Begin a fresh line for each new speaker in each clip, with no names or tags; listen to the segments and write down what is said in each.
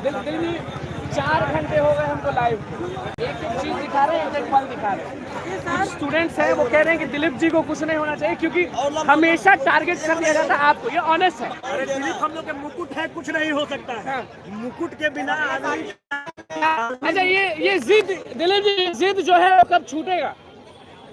दिल में 4 घंटे हो गए हमको लाइव, एक एक चीज दिखा रहे हैं, एक पल दिखा रहे हैं। कुछ स्टूडेंट्स हैं वो कह रहे हैं कि दिलीप जी को कुछ नहीं होना चाहिए क्योंकि हमेशा टारगेट कर दिया जाता है आपको, ये ऑनेस्ट है।
अरे दिलीप हम लोग के मुकुट है, कुछ नहीं हो सकता है। मुकुट के बिना आदमी।
अच्छा ये जिद दिलीप जी, जिद जो है वो कब छूटेगा?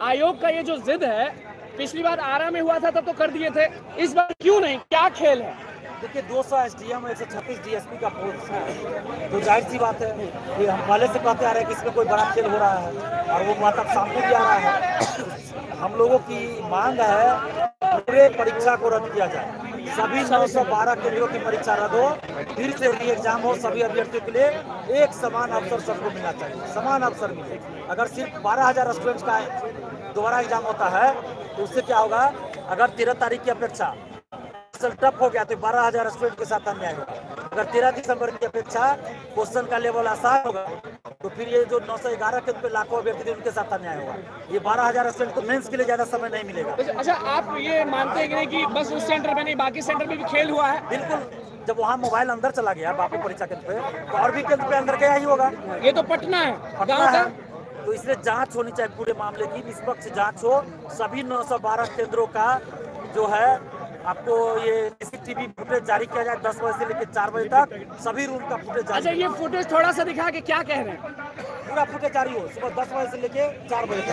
आयोग का ये जो जिद है, पिछली बार आरा में हुआ था तब तो कर दिए थे, इस बार क्यों नहीं, क्या खेल है?
देखिए 200 एसडीएम 136 डीएसपी का पोस्ट है, तो जाहिर सी बात है कि हम पहले से कहते आ रहे हैं कि इसमें कोई बड़ा खेल हो रहा है और वो बात अब सामने भी आ रहा है। हम लोगों की मांग है पूरे परीक्षा को रद्द किया जाए, सभी 912 केंद्रों की परीक्षा रद्द हो, फिर से री एग्जाम हो, सभी अभ्यर्थियों के लिए एक समान अवसर सबको मिलना चाहिए, समान अवसर मिले। अगर सिर्फ 12,000 स्टूडेंट्स का दोबारा एग्जाम होता है तो उससे क्या होगा, अगर 13 तारीख की अपेक्षा टफ हो गया तो 12,000 स्टूडेंट के साथ अन्याय होगा। अगर 13 दिसंबर की अपेक्षा क्वेश्चन का लेवल आसान होगा तो फिर ये जो 911 के पे लाखों अभ्यर्थी थे उनके साथ अन्याय होगा। ये 12,000 स्टूडेंट को मेंस के लिए ज्यादा समय नहीं मिलेगा।
अच्छा आप ये मानते हैं कि नहीं कि बस उस सेंटर में नहीं बाकी सेंटर में भी खेल हुआ है?
बिल्कुल, जब वहाँ मोबाइल अंदर चला गया बापू परीक्षा केंद्र पे तो और भी केंद्र पे अंदर गया ही होगा।
ये तो पटना है,
पटना है, तो इसलिए जांच होनी चाहिए, पूरे मामले की निष्पक्ष जांच हो। सभी 912 केंद्रों का जो है आपको ये सीसीटीवी फुटेज जारी किया जाए 10 बजे से लेकर 4 बजे तक, सभी रूम का फुटेज जारी।
अच्छा ये फुटेज थोड़ा सा दिखा के क्या कह रहे हैं?
पूरा फुटेज जारी हो सुबह 10 बजे से लेकर 4 बजे तक।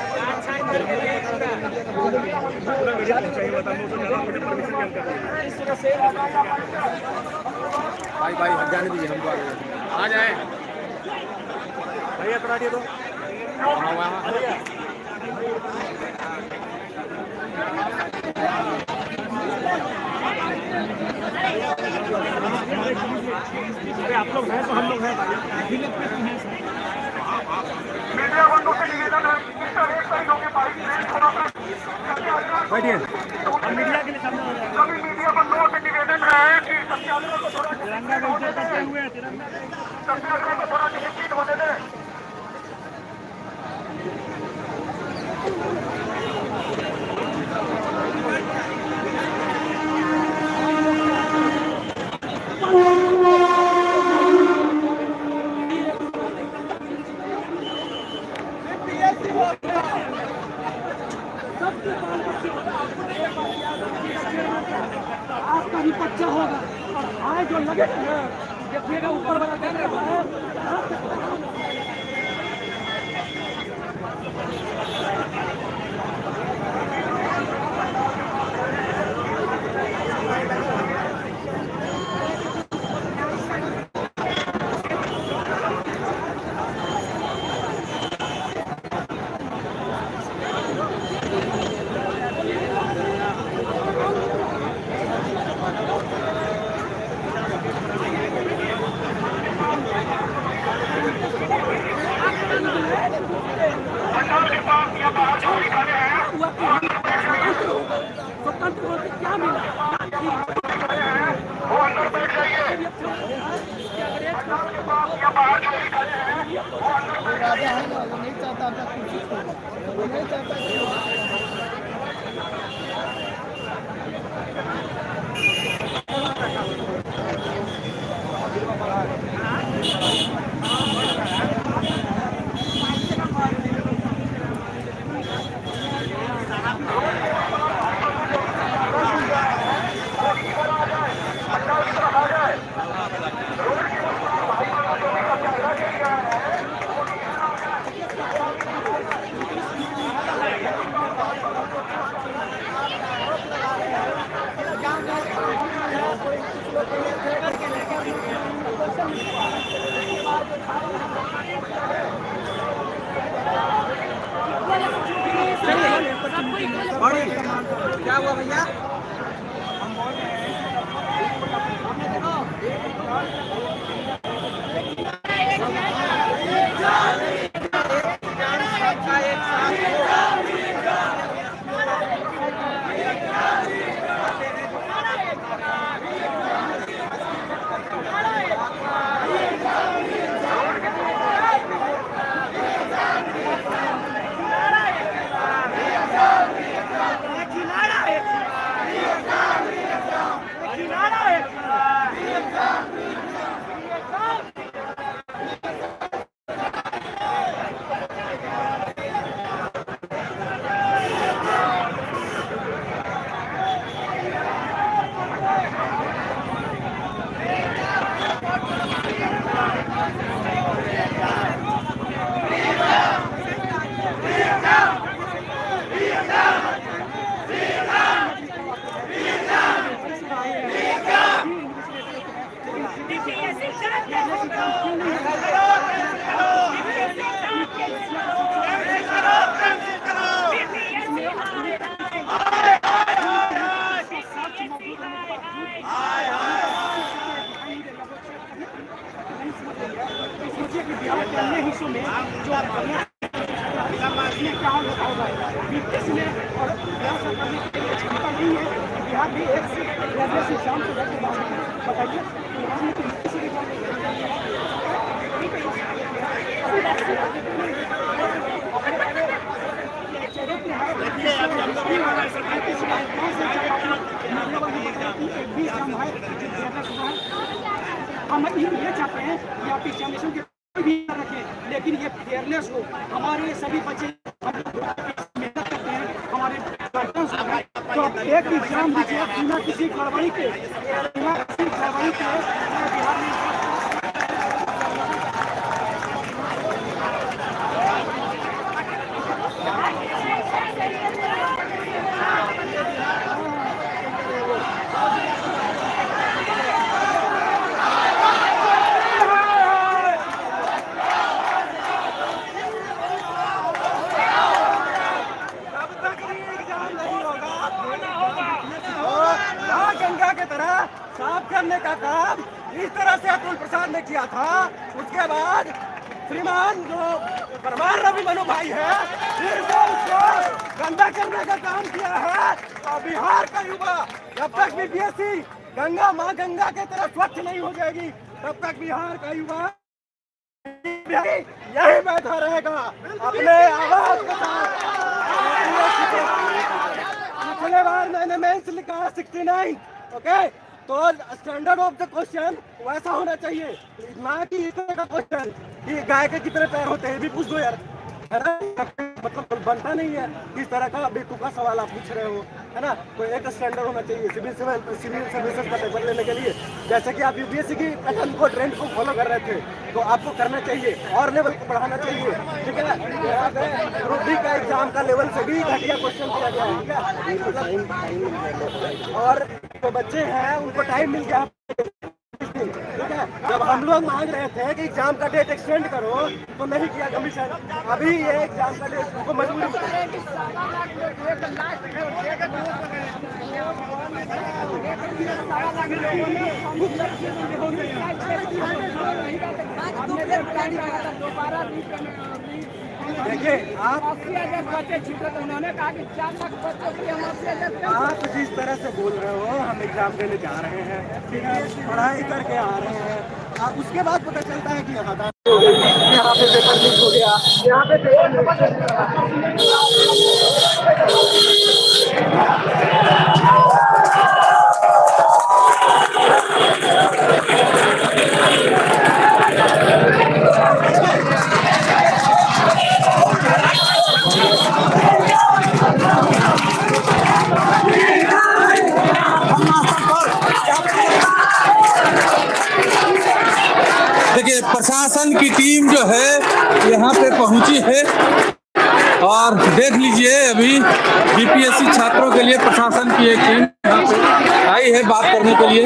भाई जाने दीजिए, हमको आ जाए
भैया करा दिए तो आप लोग हैं तो हम लोग हैं भाई। मीडिया बंदों से निवेदन है बैठिए, हम मीडिया के लिए सामने हो जाएंगे। सभी मीडिया बंदों से निवेदन है कि सत्याग्रह को थोड़ा तिरंगा को करते हुए सत्याग्रह को थोड़ा निश्चित होने दें।
आपका भी बच्चा होगा, आए जो लगे देखिएगा ऊपर वाला देख रहा है। स्वतंत्र होकर क्या मिला? वो अंदर बैठ जाइए, राजा है ना, वो नहीं चाहता था कुछ, वो नहीं चाहता। क्या हुआ भैया?
सोचिए कि बिहार के अन्य हिस्सों में जो इसमें क्या हाल होता होगा। बीपीएससी में और बिहार सरकार में क्षमता नहीं है कि बिहार भी एक एग्जाम से बताइए। हम ये चाहते हैं कि आप एग्जामिनेशन के कोई भी रखें, लेकिन ये फेयरनेस हो। हमारे सभी बच्चे मेहनत करते हैं, हमारे तो आप एक एग्जाम दीजिए बिना किसी गड़बड़ी के, बिहार में
गंगा की तरह साफ करने का काम इस तरह से अतुल प्रसाद ने किया था। उसके बाद श्रीमान जो परमार रवि मनु भाई है, फिर से उसको गंदा करने का काम किया है। और बिहार का युवा जब तक बीपीएससी गंगा माँ गंगा की तरह स्वच्छ नहीं हो जाएगी, तब तक बिहार का युवा यही बैठा रहेगा अपने आवाज के साथ। पिछले बार मैंने मेंस लिखा 69, ओके, तो स्टैंडर्ड ऑफ द क्वेश्चन वैसा होना चाहिए, ना कि इस तरह का क्वेश्चन कि गाय के कितने पैर होते हैं भी पूछ दो यार, है ना। मतलब बनता नहीं है इस तरह का बेतुका सवाल आप पूछ रहे हो, है ना। तो एक स्टैंडर्ड होना चाहिए सिविल सर्विसेज का पेपर लेने के लिए। जैसे कि आप यूपीएससी की पैटर्न को ट्रेंड को फॉलो कर रहे थे, तो आपको करना चाहिए और लेवल को बढ़ाना चाहिए, ठीक है। यहाँ पे ग्रुप डी का एग्जाम का लेवल से भी घटिया क्वेश्चन किया गया है, ठीक है। और जो बच्चे हैं उनको टाइम मिल गया, ठीक है। जब हम लोग मांग रहे थे कि एग्जाम का डेट एक्सटेंड करो, तो नहीं किया कमीशन। अभी ये एग्जाम का डेट को मजबूरी देखिए आप
बच्चे छूटे तो उन्होंने कहा कि 4 लाख बच्चों के लिए
आप जिस तरह से बोल रहे हो, हम एग्जाम देने जा रहे हैं, ठीक है, पढ़ाई करके आ रहे हैं, आप उसके बाद पता चलता है कि यहाँ पे पेपर लीक हो गया, यहाँ पे
देखिए प्रशासन की टीम जो है यहाँ पे पहुंची है और देख लीजिए अभी बीपीएससी छात्रों के लिए प्रशासन की एक टीम यहाँ पे आई है बात करने के लिए।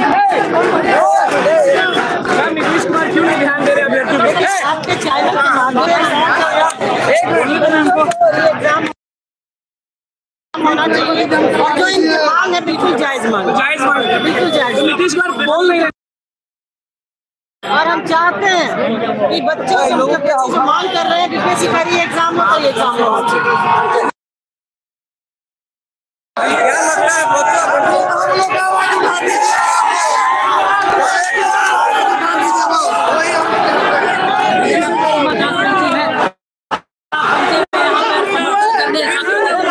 नीतीश कुमार क्यों नहीं ध्यान दे रहे अभ्यर्थियों पे?
आपके चैनल के माध्यम होना चाहिए और जो इनकी मांग है बिल्कुल जायज मांग है, बिल्कुल जायज।
नीतीश कुमार बोल नहीं रहे।
और हम चाहते हैं कि बच्चे लोगों के जो मांग कर रहे हैं बीपीएससी का ये एग्जाम हो तो ये एग्जाम हो।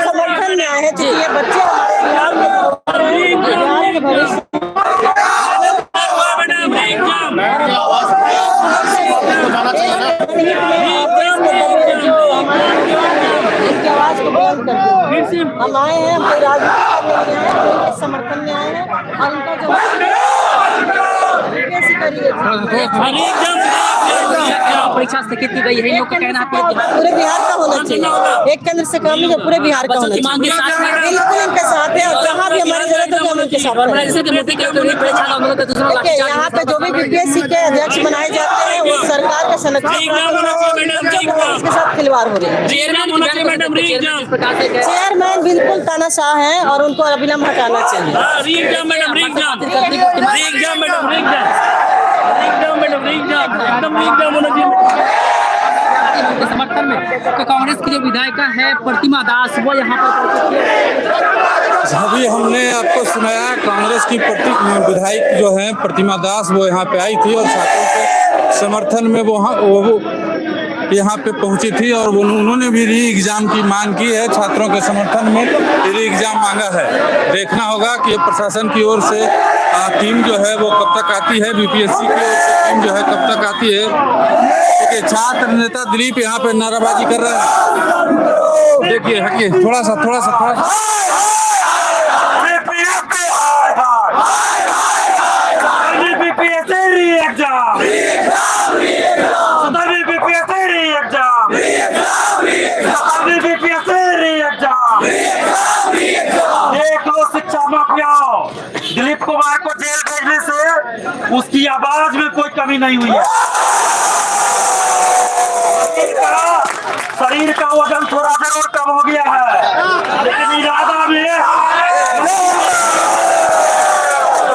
समर्थन में आए हैं कि ये बच्चे बिहार के भविष्य हम आए हैं, हम राजनीति करने आए हैं, उनके समर्थन में आए हैं और उनका जो
परीक्षा स्थगित की गई है, लोग का कहना है
पूरे बिहार का होना चाहिए, एक केंद्र से कम नहीं, पूरे बिहार का होना चाहिए। बिल्कुल इनके साथ है और जहाँ भी हमारी जरूरत है हम उनके साथ हैं। देखिए यहाँ पे जो भी बीपीएससी के अध्यक्ष बनाए जाते हैं वो सरकार के संरक्षण के साथ खिलवाड़ हो रही है। चेयरमैन बिल्कुल तानाशाह है और उनको अविलंब हटाना चाहिए।
एकदम
समर्थन में तो कांग्रेस की जो विधायिका है प्रतिमा दास वो यहाँ पर पहुंची है।
अभी हमने आपको सुनाया कांग्रेस की विधायक जो है प्रतिमा दास वो यहाँ पे आई थी और छात्रों के समर्थन में वो यहाँ पे पहुंची थी और उन्होंने भी री एग्जाम की मांग की है। छात्रों के समर्थन में री एग्जाम मांगा है। देखना होगा कि प्रशासन की ओर से टीम जो है वो कब तक आती है, बीपीएससी की ओर से टीम जो है कब तक आती है। देखिए छात्र नेता दिलीप यहाँ पे नाराबाजी कर रहे हैं। देखिए हटिए थोड़ा सा
दिलीप कुमार को जेल भेजने से उसकी आवाज में कोई कमी नहीं हुई है। शरीर का वजन थोड़ा जरूर कम हो गया है, लेकिन इरादा में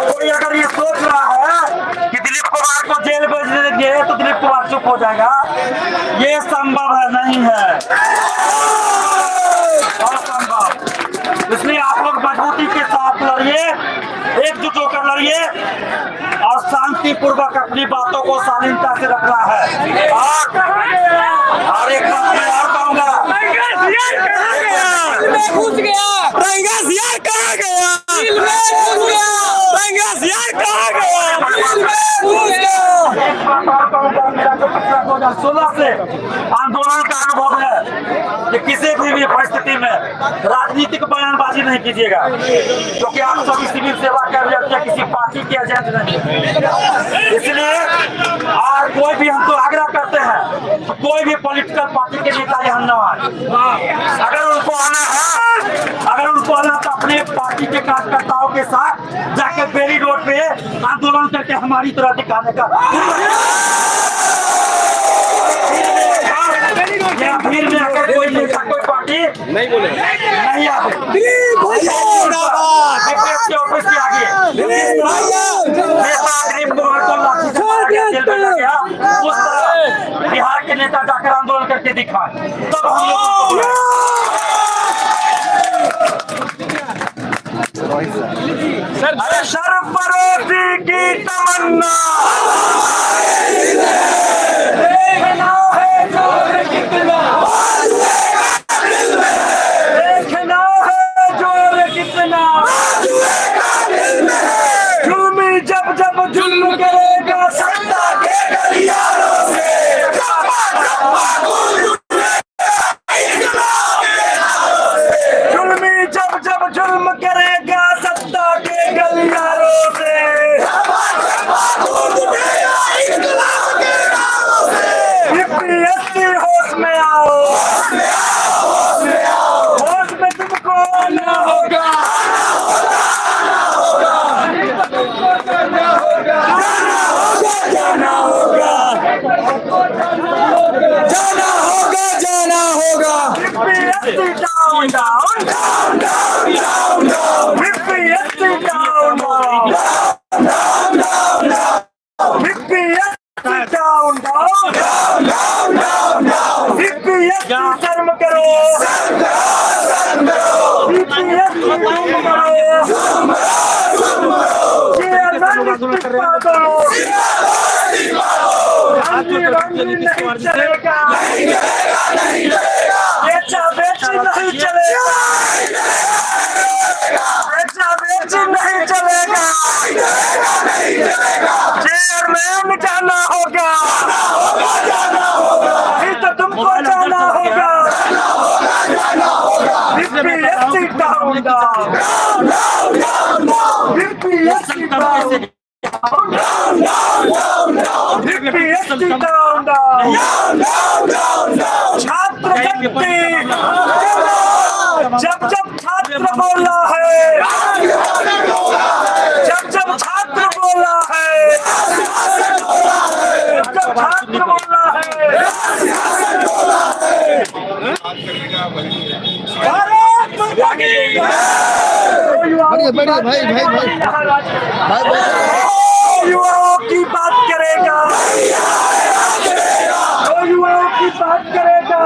कोई अगर ये सोच रहा है कि दिलीप कुमार को जेल भेज देंगे तो दिलीप कुमार चुप हो जाएगा, ये संभव है, नहीं है असंभव। इसलिए आप लोग मजबूती के साथ लड़िए, एकजुट होकर लड़िए और शांति पूर्वक अपनी बातों को शालीनता से रखना है। और एक बात मैं और कहूंगा, मेरा जो पिछला 2016 से आंदोलन का अनुभव है कि किसी भी परिस्थिति में राजनीतिक बयानबाजी नहीं कीजिएगा, क्योंकि आप सभी सिविल सेवा कर रहे हैं, किसी पार्टी के एजेंट नहीं। इसलिए और कोई भी हमको आग्रह करते हैं तो कोई भी पॉलिटिकल पार्टी के नेता यहाँ न आए। अगर उनको आना तो अपने पार्टी के कार्यकर्ताओं के साथ जाके बेरी रोड पे आंदोलन करके हमारी तरह दिखाने का भीड़ में अगर कोई नेता कोई पार्टी नहीं बोले नहीं आते ऑफिस के आगे दिलीप कुमार को लाठी से जेल भेजा गया, उस तरह बिहार के नेता जाकर आंदोलन करके दिखाए, तब हम लोग सरफरोशी की तमन्ना देखना है जोर कितना, देखना है जोर कितना, जुल्मी जब जब जुल्म करेगा सत्ता के गलियारों से, जुल्मी जब जब जुल्म करेगा सत्ता के गलियारों से, बीपीएससी होश में आओ, होश में तुमको आना होगा, जाना होगा, BPSC down down down down down, BPSC down down down down, BPSC down down down down, BPSC शर्म करो, बीपीएससी शर्म करो, नहीं चलेगा, बेचा बेची नहीं चलेगा, बेचा बेची नहीं चलेगा, चेयरमैन जाना होगा, फिर तो तुमको जाना होगा, BPSC down down, BPSC down BPSC down down, छात्र शक्ति जब जब छात्र बोला है, जब जब छात्र बोला है, जब छात्र बोला है, भारत माता की युवाओं की बात करेगा, युवाओं की बात करेगा,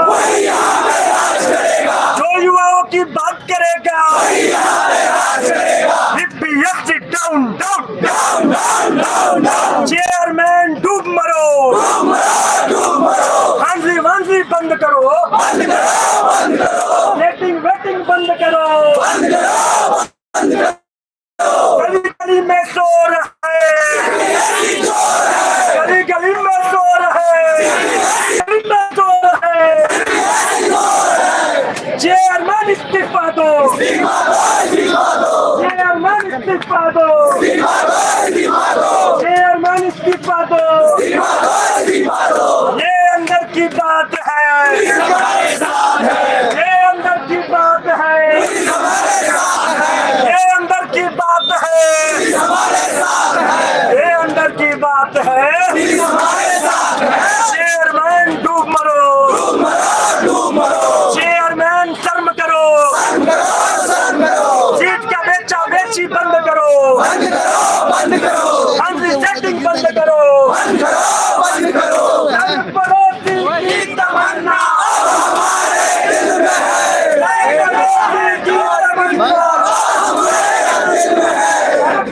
हांजी बंद करो, वेटिंग बंद करो, गली में शोर है, गली में शोर है, चेयरमैन इस्तीफा दो, चेयरमैन इस्तीफा दो, चेयरमैन इस्तीफा दो, ये अंदर की बात है, ये अंदर की बात है, ये अंदर की बात है, ये अंदर की बात है, चेयरमैन डूब मरो, चेयरमैन शर्म करो, सीट का बेचा बेची बंद करो, सेटिंग बंद करो, पड़ोसी की तमन्ना,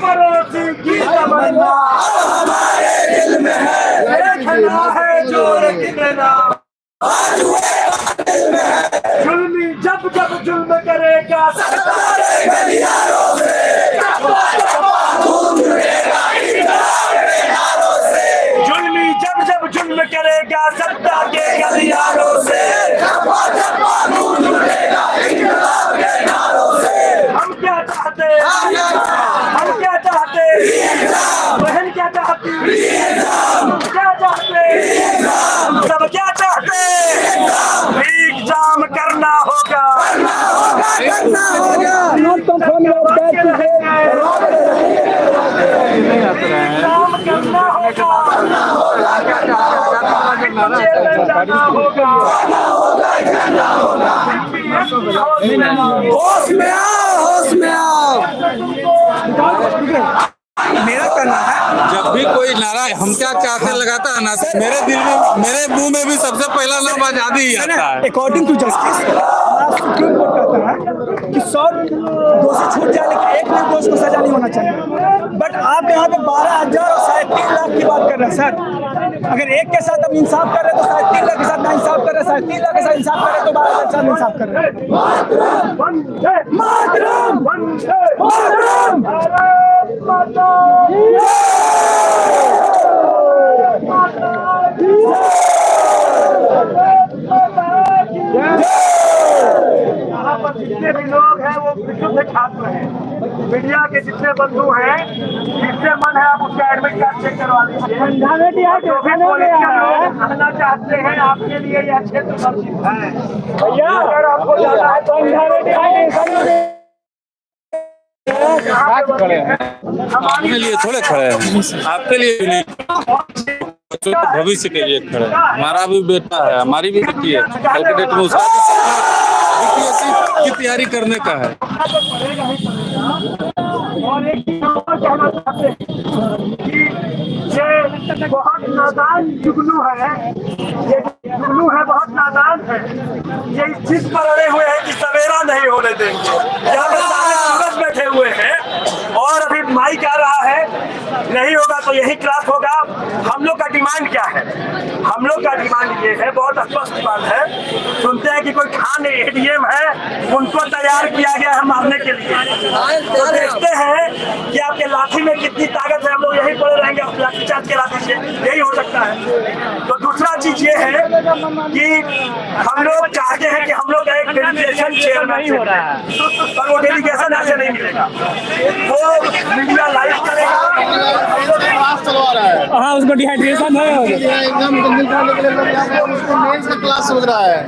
पड़ोसी की तमन्ना है जोर देना, जुल्मी जब जुल्म करेगा जुल्मी जब जुल्म करेगा सत्ता के गलियारों से, हम क्या चाहते, हम क्या चाहते, बहन क्या चाहती, क्या चाहते, सब क्या चाहते, एग्जाम करना होगा, एग्जाम करना होगा, होश में आओ,
मेरा कहना है जब भी कोई नारा हम क्या चाहते लगाता है ना, मेरे दिल में, मेरे मुंह में भी सबसे पहला नाम आजादी ही आता है।
According to justice supreme court कहता है कि 100 दोषी छूट जाए लेकिन एक निर्दोष को सजा नहीं होना चाहिए, बट आप यहाँ पे 12,000 और 3.5 लाख की बात कर रहे हैं सर। अगर एक के साथ हम इंसाफ कर रहे हैं तो 3.5 लाख के साथ ना इंसाफ कर रहे हैं, 3.5 लाख के साथ इंसाफ कर रहे हैं तो 12,000 के साथ इंसाफ कर रहे हैं। मातरम, मातरम,
यहाँ पर जितने भी लोग हैं वो विशुद्ध छात्र हैं, मीडिया के जितने बंधु हैं, जिससे मन है आप उसका एडमिट कार्ड चेक करवा लीजिए। जो भी पॉलिटिकल लोग आना चाहते हैं आपके लिए यह क्षेत्र सुरक्षित है भैया, अगर आपको जाना है तो
अपने लिए थोड़े खड़े हैं, आपके लिए भी नहीं, बच्चों के भविष्य के लिए खड़े हैं। हमारा भी बेटा है, हमारी भी बेटी है, कल के डेट में उसका बीपीएससी की तैयारी करने का है।
और एक कहना चाहते हैं कि ये बहुत नादान जुगनू है, ये जुगनू है, बहुत नादान है, ये इस चीज पर अड़े हुए हैं कि सवेरा नहीं होने देंगे। यहाँ पे सारे सूरज बैठे हुए हैं और अभी माइक आ रहा है, नहीं होगा तो यही क्लास होगा। हम लोग का डिमांड क्या है, हम लोग का डिमांड ये है, बहुत स्पष्ट बात है, सुनते हैं कि कोई खान एडीएम है, उनको तैयार किया गया है मारने के लिए, तो देखते हैं कि आपके लाठी में कितनी ताकत है। हम लोग यही पड़े रहेंगे लाठी चार्ज के लाठी से, यही हो सकता है। तो दूसरा चीज ये है कि हम लोग चाहते हैं कि हम लोग एक डेलीगेशन चेयरमैन हो रहा है, पर वो डेलीगेशन ऐसे नहीं मिलेगा, वो मीडिया लाइव करेगा।
हाँ उसको डिहाइड्रेशन है,
एकदम जल्दी करने के लिए उसको मेंस का क्लास चल रहा है।